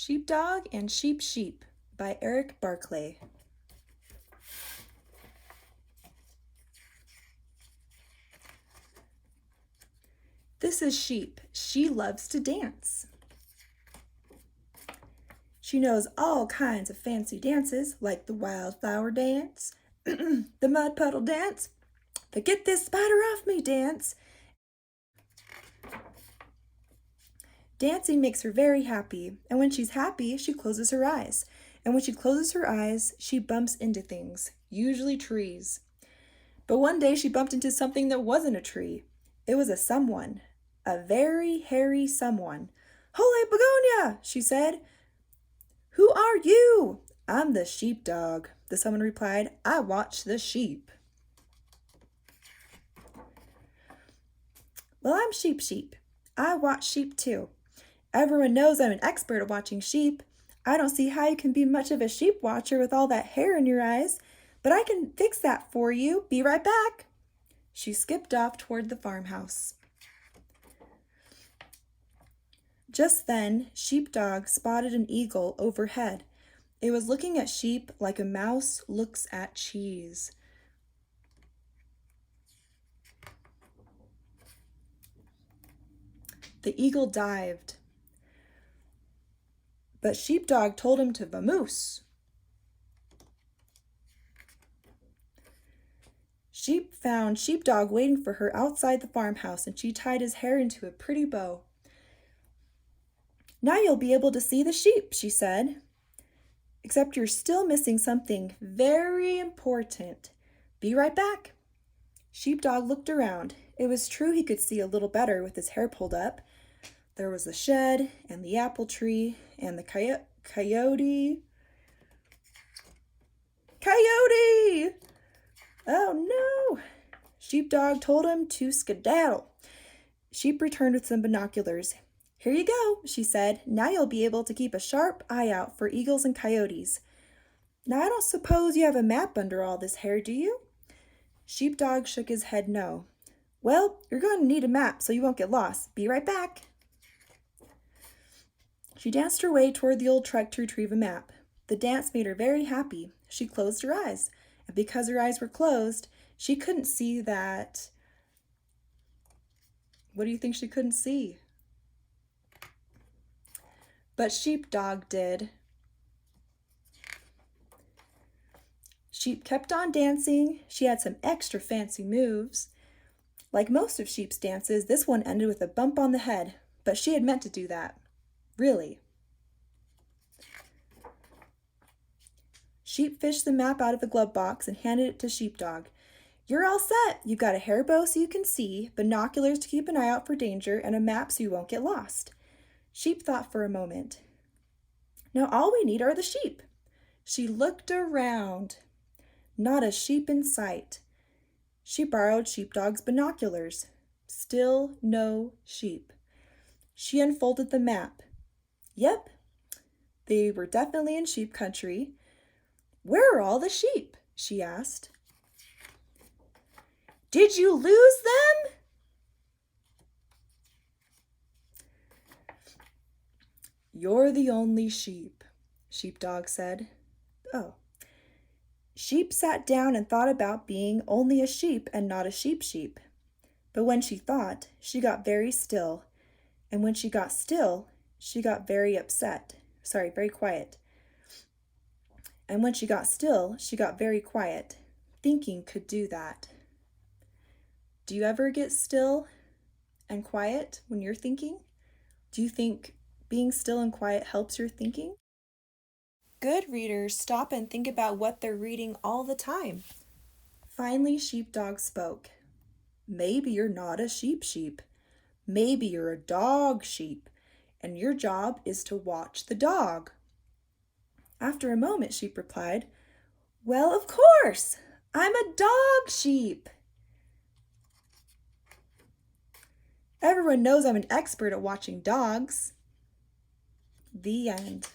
Sheepdog and Sheep by Barclay. This is Sheep. She loves to dance. She knows all kinds of fancy dances, like the wildflower dance, the mud puddle dance, the get this spider off me dance. Dancing makes her very happy, and when she's happy, she closes her eyes. And when she closes her eyes, she bumps into things, usually trees. But one day she bumped into something that wasn't a tree. It was a someone, a very hairy someone. "Holy begonia," she said. "Who are you?" "I'm the sheepdog," the someone replied. "I watch the sheep." "Well, I'm Sheep. I watch sheep too. Everyone knows I'm an expert at watching sheep. I don't see how you can be much of a sheep watcher with all that hair in your eyes, but I can fix that for you. Be right back." She skipped off toward the farmhouse. Just then, Sheepdog spotted an eagle overhead. It was looking at sheep like a mouse looks at cheese. The eagle dived, but Sheepdog told him to vamoose. Sheep found Sheepdog waiting for her outside the farmhouse, and she tied his hair into a pretty bow. "Now you'll be able to see the sheep," she said. "Except you're still missing something very important. Be right back." Sheepdog looked around. It was true he could see a little better with his hair pulled up. There was the shed and the apple tree and the coyote. Coyote! Oh no! Sheepdog told him to skedaddle. Sheep returned with some binoculars. "Here you go," she said. "Now you'll be able to keep a sharp eye out for eagles and coyotes. Now I don't suppose you have a map under all this hair, do you?" Sheepdog shook his head no. "Well, you're going to need a map so you won't get lost. Be right back." She danced her way toward the old truck to retrieve a map. The dance made her very happy. She closed her eyes, and because her eyes were closed, she couldn't see that. What do you think she couldn't see? But Sheepdog did. Sheep kept on dancing. She had some extra fancy moves. Like most of Sheep's dances, this one ended with a bump on the head, but she had meant to do that. Really. Sheep fished the map out of the glove box and handed it to Sheepdog. "You're all set. You've got a hair bow so you can see, binoculars to keep an eye out for danger, and a map so you won't get lost." Sheep thought for a moment. "Now all we need are the sheep." She looked around. Not a sheep in sight. She borrowed Sheepdog's binoculars. Still no sheep. She unfolded the map. Yep, they were definitely in sheep country. "Where are all the sheep?" she asked. "Did you lose them?" "You're the only sheep," Sheepdog said. Oh. Sheep sat down and thought about being only a sheep and not a sheep. But when she thought, she got very still. And when she got still, she got very upset. Very quiet. And when she got still, she got very quiet. Thinking could do that. Do you ever get still and quiet when you're thinking? Do you think being still and quiet helps your thinking? Good readers stop and think about what they're reading all the time. Finally, Sheepdog spoke. "Maybe you're not a sheep. Maybe you're a dog sheep, and your job is to watch the dog." After a moment, Sheep replied, "Well, of course, I'm a dog sheep." Everyone knows I'm an expert at watching dogs. The end.